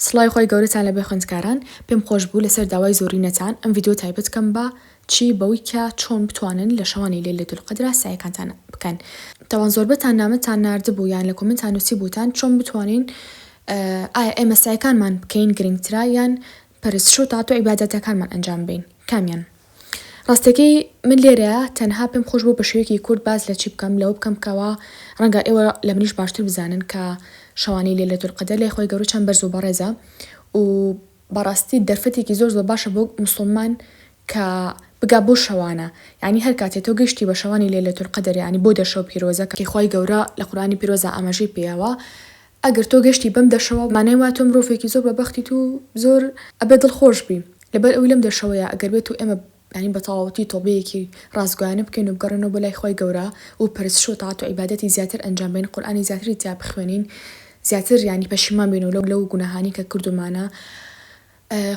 سڵای خۆی گەورەتان لەبێ خوێندکاران پێم خۆش بوو لەسەر داوای زۆرینەتان ئەم ڤیدیۆ تایبەت بکەم بە چی بەوەی کە چۆن بتوانن لە شەوانی لەیلەتول قەدر سایەکانتان بکەن. تاوان زۆربەتان نامەتان ناردبوو یان لە کۆمنتان نووسی بووتان چۆن بتوانین ئایا ئێمە سایەکانمان بکەین گرنگترا یان پەرستش و تاعات و عیبادەتەکانمان ئەنجام بدەین کامیان. ڕاستەکەی من لێرەیە تەنها پێم خۆش بوو بە شێوەیەکی کورد باز لە چی بکەم لەوە بکەم کەوا ڕەنگە ئێوە لە منیش باشتر بزانن کە شەوانی لەیلەتول قەدر لای خۆی گەورە چەند بەرز و بەڕێزە و بەڕاستی دەرفەتێکی زۆر باشە بۆ موسڵمان کە بگا بۆ شەوانە، یعنی هەر کاتێک تۆ گەشتی بە شەوانی لەیلەتول قەدر ینی بۆ دەشەو پیرۆزە کە خۆی گەورە لە قورئانی پیرۆزە ئاماژەی پێیەوە، ئەگەر تۆ گەشتی بەم دەشەوە مانای وایە تۆ مرۆڤێکی زۆر بەبەختیت و زۆر ئەبێ دڵخۆش بی لەبەر ئەوی لەم دەشەوەیە ئەگەر بێت و ئێمە ینی بە تەواوەتی تۆبەیەکی ڕازگویانە بکەین و بگەڕێنەوە بۆ لای خۆی گەورە و پەرستش و تاعات و عیبادەتی زیاتر ئەنجام بدەین، قورئانی زیاتری تیا بخوێنین، زیاتر ینی پەشیمان بین و لەو گوناهانی کە کردومانە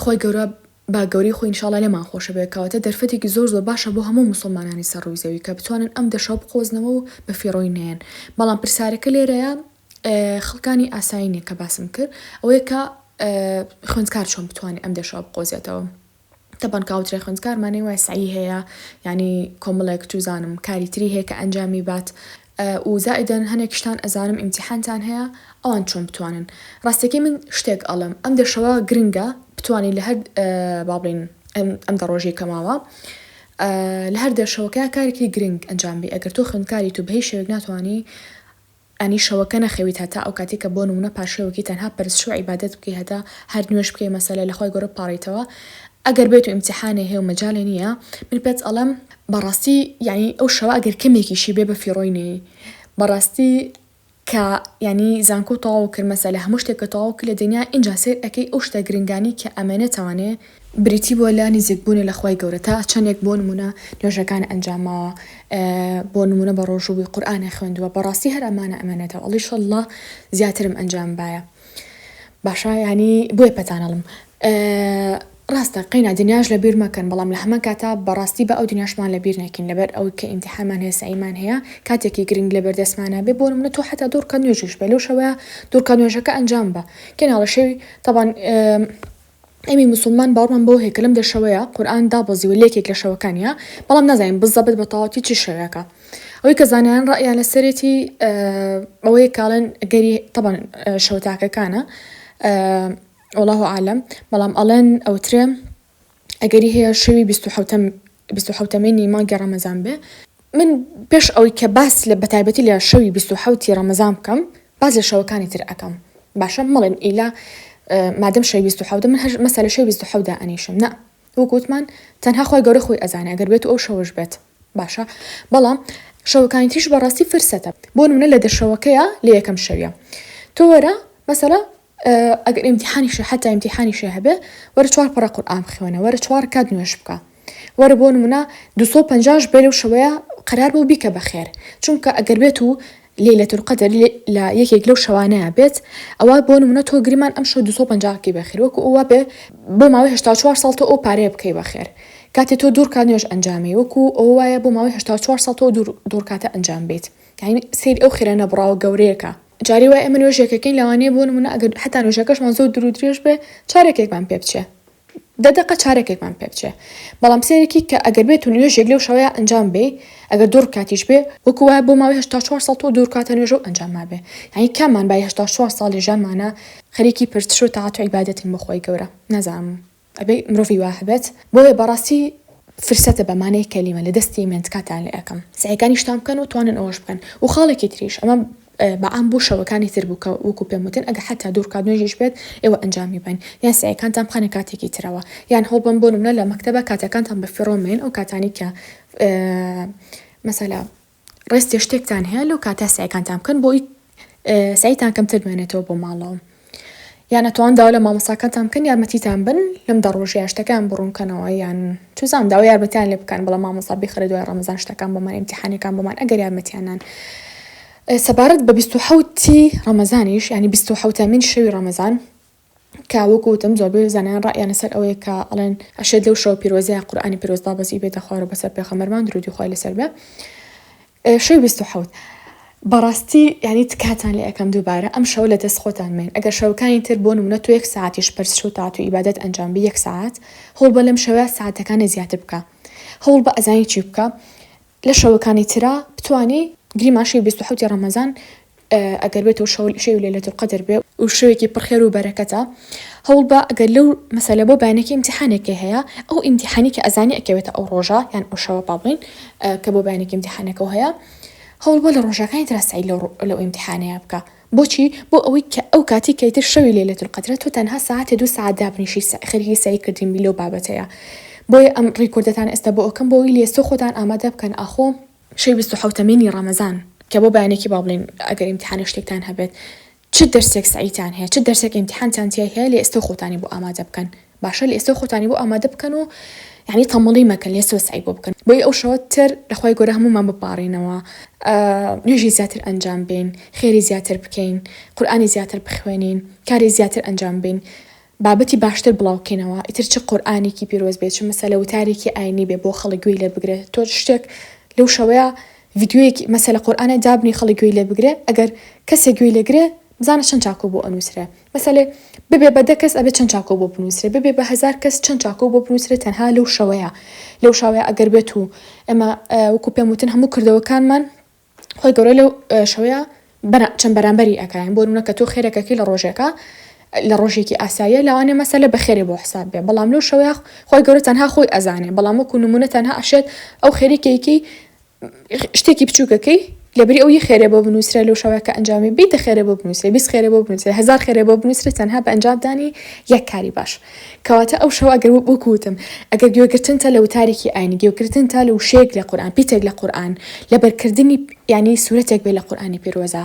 خۆی گەورە با گەوری خۆی ئینشاڵڵا لێمان خۆشە بێ کەواتە دەرفەتێکی زۆر باشە بۆ هەموو موسڵمانانی سەرڕووی زەوی کە بتوانن ئەم دەشەوە بخۆزنەوە و بە فیڕۆی نێن. بەڵام پرسیارەکە لێرەیە خەڵکانی ئاساییە کە باسم کرد ئەوەیە کە خوێندکار چۆن بتوانێت ئەم دەشەوە بقۆزێتەوە. طبعاً کاوترێ خوێندکارمانەی وای سعی هەیە ینی کۆمەڵێک توزانم کاری تری هەیە کە ئەنجامی بات و زائدەن هەنێکشتان ئەزانم ئیمتیحانتان هەیە ئەوان چۆن بتوانن. ڕاستەکەی من شتێک ئەڵم ئەم دەشەوە گرنگە بتوانین لە هەر بابڵین ئەم دەڕۆژی کەماوە لە هەر دەشەوەکە کارێکی گرنگ ئەنجام بی ئەگەر تۆ خوێندکاری تو بەهی شێوەیەک ناتوانی ئەنی شەوەکە نەخەویت هەتا ئەو کاتی کە بۆ نمونە پاشەوەکی تەنها پەرستش و عیبادەت بکەی هەتا هەر نوێش بکەی مەسەلە لە خۆی گەورە پاڕیتەوە ئەگەر بێت و ئیمتیحانێ هەیە و مەجاڵێ نییە من پێت ئەڵم بەڕاستی یعنی ئەو شەوە ئەگەر کەمێکیشی بێ بە فیڕۆی نێ بەڕاستی کە ینی زانکۆ تەواو کرد مەسەلە هەموو شتێک کە تەواو کرد لە دنیا ئینجا سێر ئەەکەی ئەو شتە گرنگانی کە ئەمەنە توانێ بریتی بۆ لا نزیکبوونە لە خۆی گەورە تا چەندێک بۆ نمونە نوێژەکان ئەنجامەوە بۆ نمونە بە ڕۆژووی قورئانە خوێندووە بەڕاستی هەر ئەمانە ئەمەنێتەوە ئەڵیشەڵڵا زیاترم ئەنجام باە باشە ینی بۆیە پەتانەڵم ڕاستە قەینا دنیاش لەبیر مەکەن بەڵام لە هەمە کاتا بەڕاستی بە ئەو دنیاشمان لەبیر نەکەین لەبەر ئەو کە ئیمتیحانمان هەیە سەیمان هەیە کاتێکی گرنگ لەبەر دەستمانە بێ بۆ نمونە تۆ حتا دوورکە نوێژش بێ لەو شەوەیە دوورکە نوێژەکە ئەنجام بە کێناڵە شەوی طبعاً ئەمی موسڵمان باوەڕمان بۆ هەیە کە لەم دەشەوەیە قورئان دابەزیوە لێکێک لە شەوەکانیە بەڵام نازانین بزەبێت بە تەواوەتی چی شەوەکە ئەوەی کە زانایان ڕائیان لەسەرێتی ئەوەیە کاڵن گەری طبعاً شەو تاکەکانە والله عالم بەڵام ئەڵێن ئەوترێ ئەگەری هەیە شەوی 27ەمەی مانگی ڕەمەزان بێ من پێش ئەوەی کە باس لە بەتایبەتی لە شەوی 27 ڕەمەزان بکەم باز لە شەوەکانی تر ئەەکەم باشە مەڵێن ئیلا مادەم شەوی 27 من هەر مەسەلە شەوی 27 ئەنیشم نە وەکوتمان تەنها خۆی گەورە خۆی ئەزانێ ئەگەر بێت ئەو شەوەش بێت باشە بەڵام شەوەکانی تریش بەڕاستی فرسەتە بۆ نمونە لە دەشەوەکەیە لە یەکەم شەویە تۆ وەرە مەسەلە ئەگەر ئیمتیحانیش حتا ئیمتیحانیش هەبێ وەرە 4 پەڕە قورئان بخوێنە وەرە 4 کات نوێژ بکە وەرە بۆ نمونە 250 بێ لەو شەوەیە قەرار بوو بیکە بەخێر چونکە ئەگەر بێت و لەیلەتول قەدر لە یەکێک لەو شەوانەیە بێت ئەوە بۆ نمونە تۆ گریمان ئەم شەو 250 بەخێر وەکو ئەوە بێ بۆ ماوەی 84 ساڵ تۆ ئەو پارەیە بکەی بەخێر کاتێ تۆ دوور کات نوێژ ئەنجامی وەکو ئەو وایە بۆ ماوەی 84 ساڵ تۆ دوور کاتە ئەنجام بێت یعنی سەیری ئەو خێرانە بڕاوە گەورەیەکە جاری وای ئەمە نوێژێکەکەی لەوانەیە بۆ نمونە ئەگەر حتا نوێژەکەشمان زۆر دوور و درێژ بێ چارێکێکمان پێ بچێ دەدەقە چارێکێکمان پێ بچێ بەڵام سێرێکی کە ئەگەر بێت و نوێژێک لەو شەوەیە ئەنجام بێ ئەگەر دوور کاتیش بێ وەکو وایە بۆ ماوەی 84 ساڵ تۆ دوور کاتە نوێژە و ئەنجام مابێ یعنی کامان با 84 ساڵی ژیانمانە خەریکی پرستش و تاعات و عیبادەتین بۆ خۆی گەورە نەزانم ئەبێ مرۆڤی وا هەبێت بۆیە بەڕاستی فرسەتە بەمانەی کەلیمە لە دەستی منتکاتان لێ ئەەکەم سعیەکانی شتان بکەن و توانن ئەوەش بکەن و خاڵێکی تریش ئەمە بەعام بۆ شەوەکانی تر بوو کە وەکو پێم وتن ئەگە حتا دوور کات نوێژیش بێت ئێوە ئەنجامی بن یان سعیەکانتان بخەنە کاتێکی ترەوە یان هەڵبن بۆ نمونە لە مەکتەبە کاتەکانتان بە فیڕۆمێن ئەو کاتانی کە مەسەلا ڕێستی شتێکتان هەیە لەو کاتە سعیەکانتان بکەن بۆی سعیتان کەمتر بمێنێتەوە بۆ ماڵەوە یان ئەتوان داوا لە مامۆستاکانتان بکەن یارمەتیتان بن لەم دەڕۆژیە شتەکان بڕوونکەنەوە یان توزانم داوا یارمەتیان لێ بکەن بەڵام مامۆستا بیخرە دوای ڕەمەزان شتەکان بۆمان ئیمتیحانەکان بۆمان ئەگەر یارمەتیانان سەبارەت بە 27 ڕەمەزانیش ینی 27مین شەوی ڕەمەزان کە وەکوتم زۆربەی زانایان ڕائیان لەسەر ئەوەیە کە ئەڵێن ئەشێت لەو شەو پیرۆزەیە قورئانی پیرۆزدا بەزی بێتە خوارە بەسەر پێغەمبەرمان درودی خۆی لەسەر بێ شەوی 27 بەڕاستی یعنی تکاتان لێ ئەەکەم دووبارە ئەم شەو لە دەست خۆتان مێن ئەگەر شەوەکانی تر بۆ نمونە تو 1 ساعتیش پەرستش و تاات و ئیبادەت ئەنجام بی 1 ساعت هەوڵ بە لەم شەوە ساعتەکانی زیاتر بکە هەوڵ بە ئەزانی چی بکە لە شەوەکانی ترا بتوانی گریماشی 27 ڕەمەزان ئەگەر بێت و شەوی لەیلەتول قەدر بێ و شەوێکی پڕخێر و بەرەکەتە هەوڵ بە ئەگەر لەو مەسەلە بۆ بەیانێکی ئیمتیحانێکی هەیە ئەو ئیمتیحانی کە ئەزانی ئەکەوێتە ئەو ڕۆژە یان ئەو شەوە باڵین کە بۆ بەیانێکی ئیمتیحانێکەوە هەیە هەوڵ بە لە ڕۆژەکانی ترا سعی لەو ئیمتیحانەیە بکە بۆچی بۆ ئەوەی کە ئەو کاتی کەیتر شەوی لەیلەتول قەدرە تۆ تەنها ساعت 2 ساعت دابنیشی خەریکی سعیکردین بی لەو بابەتەیە بۆیە ئەم ڕیکۆردەتان ئێستا بۆ ئەوکەم بۆی لێستۆ خۆتان ئامادە بکەن ئاخۆ شەی 27 ڕەمەزان کە بۆ بەیانێکی با بڵین ئەگەر ئیمتیحانە شتێکتان هەبێت چ دەرسێک سعیتان هەیە چ دەرسێک ئیمتیحانتان تیا هەیە لە ئێستا خۆتانی بۆ ئامادە بکەن باشە لە ئێستا خۆتانی بۆ ئامادە بکەن و یعنی تەمەڵی مەکەن لێستۆ سعی بۆ بکەن بۆی ئەو شەوە تر لەخوای گەورە هەمومان بپارڕینەوە نوێژی زیاتر ئەنجام بین خێری زیاتر بکەین قورئانی زیاتر بخوێنین کاری زیاتر ئەنجام بین بابەتی باشتر بڵاوکەینەوە ئیتر چ قورئانێکی پیرۆز بێت چ مەسەلە وتارێکی ئاینی بێ بۆ خەڵک گوێی لێ بگرێت تۆ شتێک لەو شەوەیە ڤیدیۆیەکی مەسەلە قورئانە دابنی خەڵک گوێی لێ بگرێ ئەگەر کەسێک گوێی لێگرێ بزانە چەند چاکۆ بۆ ئەنووسرێ مەسەلێ ببێ بە 10 کەس ئەبێت چەند چاکۆ بۆ بنووسرێ ببێ بە 1000 کەس چەند چاکۆ بۆ بنووسرێ تەنها لەو شەوەیە لەو شەوەیە ئەگەر بێت و ئێمە وەکو پێم وتن هەموو کردەوەکانمان خۆی گەورە لەو شەوەیە چەند بەرامبەری ئەکەین بۆ نمونە کە تۆ خێرەکەکی لە ڕۆژێکە لە ڕۆژێکی ئاساییە لەوانێ مەسەلە بەخێرێ بۆ حساب بێ بەڵام لەو شەوەیە خۆی گەورە تەنها خۆی ئەزانێ بەڵام وەکو نمونە تەنها ئەشێت ئەو خێریکێکی شتێکی بچووکەکەی لەبری ئەوی خێرێ بۆ بنووسرە لەو شەوەکە ئەنجامی بیت خێرێ بۆ بنووسێ 20 خێرێ بۆ بنووسێ 1000 خێرێ بۆ بنووسرە تەنها بە ئەنجامدانی یەک کاری باش کەواتە ئەو شەوە ئەگەر بکوتم ئەگەر گوێگرتنتە لە وتارێکی ئاینی گوێگرتنتە لە وشەیەک لە قورئان پیتێک لە قورئان لەبەرکردنی یعنی سورەتێک بێ لە قورئانی پیرۆزە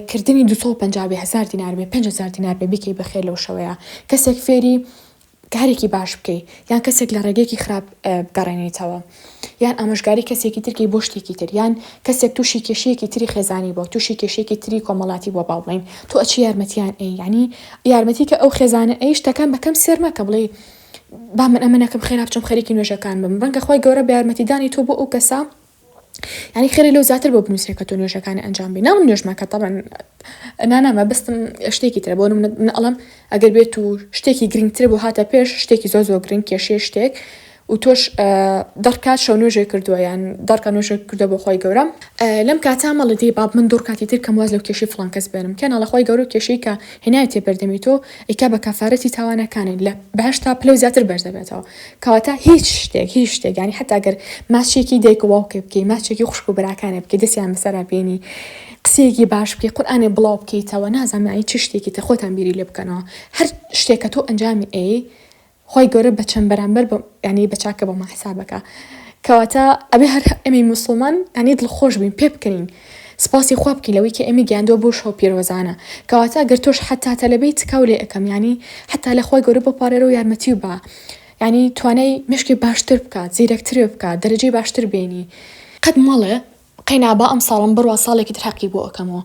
کردنی 250 1000 دینار بێ 5000 دینار بێ بیکەی بەخێر لەو شەوەیە کەسێک فێری کارێکی باش بکەی یان کەسێک لە ڕێگەیەکی خراپ بگەڕێنیتەوە یان ئامۆژگاری کەسێکی ترکی بۆ شتێکی تر یان کەسێک تووشی کێشەیەکی تری خێزانی بۆ تووشی کێشەیەکی تری کۆمەڵاتی بۆ باڵین تۆ ئەچی یارمەتیان ئەی یعنی یارمەتی کە ئەو خێزانە ئەی شتەکان بەکەم سێرمەکە بڵێ با من ئەمەنەکەم خێرا بچم خەریکی نوێژەکان بم ڕەنگە خۆی گەورە بە یارمەتیدانی تۆ بۆ ئەو کەسە يعني خير لو زاتر بۆ بنووسێ کە تۆ نوێژەکانی ئەنجام بی ناو نوێژمەکە طبعا نانامە بەستم شتێکی ترە بۆ من ئەڵم ئەگەر بێت و شتێکی گرنگتر بۆ هاتە پێش شتێکی زۆر گرنگ کێشێ شتێک و تۆش دەرکات شەو نوێژێ کردووە یان دەرکە نوێژە کردو بۆ خۆی گەورە لەم کاتا مەڵی باب من دوور کاتی تر کەم واز لەو کێشی فڵان کەس بێنم کە ناڵە خۆی گەورە کێشەی کە هێنایەتێ بەردەمی تۆ ئیکا بە کەفارەتی تاوانەکانن لە بەهەشت تا پلە زیاتر بەردەبێتەوە کەواتە هیچ شتێک ینی حتا ئەگەر ماچێکی دایک و باوکێ بکەی ماچێکی خوشک و براکانێ بکەی دەستیان بەسەرا بێنی قسێکی باش بکەی قورئانی بڵاو بکەیتەوە نازانانی چ شتێکی تە خۆتان بیری لێ بکەنەوە هەر شتێکە تۆ ئەنجامی ئەی خۆی گەورە بە چەند بەرامبەر ینی بەچاکە بە ماحسابەکە کەواتە ئەبێ هەر ئەمی موسڵمان ینی دڵخۆش بین پێ بکەین سپاسی خوا بکەین لەوەی کە ئەمی گیاندۆ بۆ شەو پیرۆزانە کەواتە ئەگەر تۆش حتا تەلەبەی تکاو لێ ئەەکەم ینی حتا لە خۆی گەورە بپارێرە و یارمەتی و بە ینی توانای مشکی باشتر بکات زیرەکتر بکات دەرەجەی باشتر بێنی قەت مەڵێ قەینابە ئەم ساڵم بڕوا ساڵێکی تر حەقی بۆ ئەەکەمەوە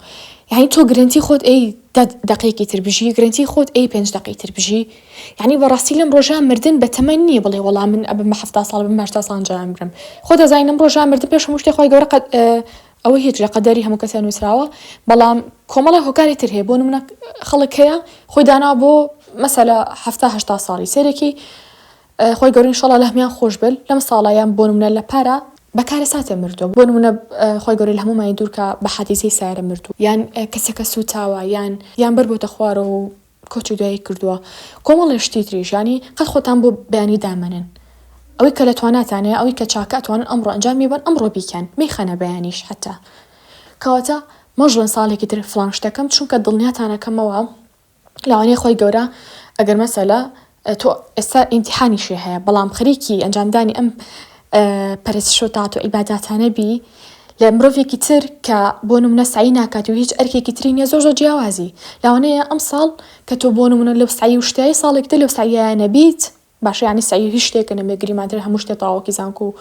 یعنی تۆ گرنتی خۆت ئەی 10 دقیقی تر بژی گرنتی خۆت ئەی 5 دقیقی تر بژی یعنی بەڕاستی لەم ڕۆژە مردن بە تەمەن نییە بڵێ وەڵام من ئەبم 70 ساڵ بم 80 ساڵ جان برم خۆ دەزانم ڕۆژە مردن پێش هەموو شتێک خۆی گەورە ئەوە هیچ لە قەدەری هەموو کەسە نووسراوە بەڵام کۆمەڵی هۆکاری تر هەیە بۆ نمونە خەڵک هەیە خۆی دانا بۆ مەسەلە 70 ساڵی سێرێکی خۆی گەورە ئینشاڵڵا لە هەمیان خۆش بل لەم ساڵایان بۆ نمونە لە پارە بەکارە ساتێ مردووە بۆ نمونە خۆی گەورە لە هەمومانی دوورکە بە حادیسەی سارە مردوو یان کەسێکە سوتاوە یان بەر بۆتە خوارەوە و کۆچ دوایی کردووە کۆمەڵی شتی تریش ینی قەت خۆتان بۆ بەیانی دامەنن ئەوەی کە لە تواناتانەیە ئەوەی کە چاکاتوانن ئەمڕۆ ئەنجامی بن ئەمڕۆ بیکەن میخەنە بەیانیش حتا کەواتە مەژڵن ساڵێکی تر فڵان شتەکەم چونکە دڵنیاتانەکەمەوە لەوانەیە خۆی گەورە ئەگەر مەسەلە تۆ ئێستا ئیمتیحانیشی هەیە بەڵام خەریکی ئەنجامدانی ئەم پەرستشۆتات و عیباداتانە بی لە مرۆڤێکی تر کە بۆ نمونە سعی ناکات و هیچ ئەرکێکی تری نیە زۆر جیاوازی لەوانەیە ئەم ساڵ کە تۆ بۆ نمونە لەو سعی و شتایی ساڵێکتر لەو سعیانە بیت باشە ینی سعی هیچ شتێکە نەمێگریماتر هەموو شتێ تاوەکی زانکو و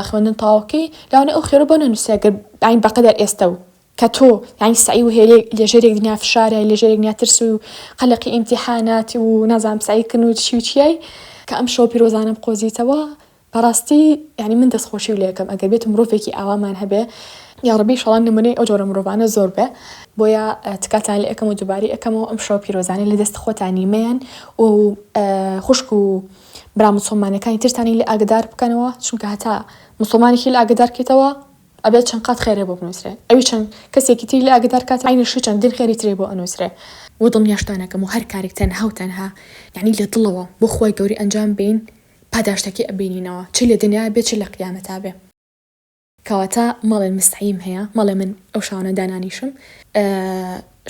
خوێندن تاوەکەی لەوانەیە ئەو خێرە بۆ نەنووسێگەر ئاین بەقەدەر ئێستا و کە تۆ ینی سعی و هێلێ لێژێرێک دنیا فشارە لێژێرێک دنیا ترس و قەلەقی ئیمتیحانات و نازانم سعیکردن و چی و چیای کە ئەم شەو پیرۆزانە بقۆزیتەوە براستي يعني من دەستخۆشی و لێکم ئەگەر بێت مرۆڤێکی ئاوامان هەبێ یا ڕەبی شەڵان نمونەی ئەو جۆرە مرۆڤانە زۆر بێ بۆیە تکاتان لێ ئەەکەم و دووباری ئەەکەمەوە ئەم شەو پیرۆزانەی لە دەست خۆتانی مەیان و خوشک و برا مسلمانەکانی ترتانی لێ ئاگدار بکەنەوە چونکە هەتا مسلمانێکی لە ئاگدار کێتەوە ئەبێت چەند قات خێرێ بۆ بنووسرێ ئەوی چەند کەسێکی تری لە ئاگدار کات عینەشی چەندین خێری ترێ بۆ ئەنووسرێ و دڵنیاشتانەکەم و هەر کارێک تەنها و تەنها یعنی لە دڵەوە بۆ خۆی گەوری ئەنجام بین پاداشتێکی ئەبینینەوە چی لە دنیا بێت چی لە قیامەتا بێ کەواتە مەڵێن مستعیم هەیە مەڵێ من ئەو شانە دانانیشم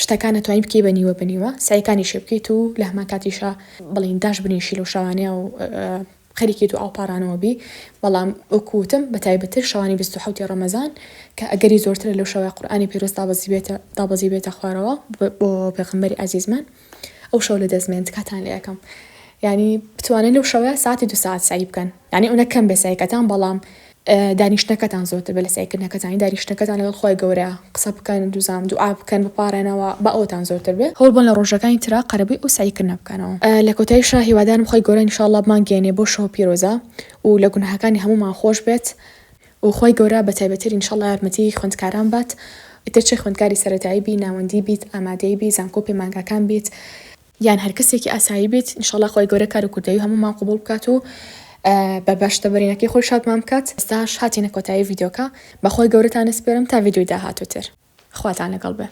شتەکان توانین بکەی بەنیوە سعیەکانی شێ بکەیت و لە هەمان کاتیشە بڵین داش بنیشی لەو شەوانەیە و خەریکیت و ئاوپارانەوە بی بەڵام وەکوتم بە تایبەتر شەوانی 27 ڕەمەزان کە ئەگەری زۆرترە لەو شەوەی قورئانی پیرۆز دابەزی بێتە خوارەوە بۆ پێغەمبەری عەزیزمان ئەو شەو لە دەستمێن تکاتان لێ ئەەکەم یعنی بتوانن لەو شەوە ساعتی 2 ساعت سعی بکەن یعنی ئەوە کەم بێ سعیەکەتان بەڵام دانیشتەکەتان زۆرتر بە لە سعیکردنەکەتانی دانیشتەکەتان لەگەڵ خۆی گەورە قسە بکەن دوزام دوعا بکەن بپارێنەوە بە ئەوتان زۆرتر بێ هەوڵ بن لە ڕۆژەکانی ترا قەرەبووی ئەو سعیکردنە بکەنەوە لە کۆتاییشە هیوادارم خۆی گەورە ئینشاءالله بمانگەێنێ بۆ شەو پیرۆزە و لە گوناهەکانی هەمومان خۆش بێت و خۆی گەورە بە تایبەتر ئینشاءالله یارمەتی خوێندکاران بات ئیتر چه خوێندکاری سەرەتایی بی ناوەندی بیت ئامادەی بی زانکۆ پەیمانگەکان بیت یان هەر کەسێکی ئاسایی بیت ئینشاءالله خۆی گەورە کار و کوردەوی هەمومان قبول بکات و بە باشتەبەرینەکەی خۆی شادمان بکات ئێستاش هاتینە کۆتایی ڤیدیۆکە بەخۆی گەورەتان ئەسپێرم تا ڤیدیۆی داهاتووتر خواتان لەگەڵ بێ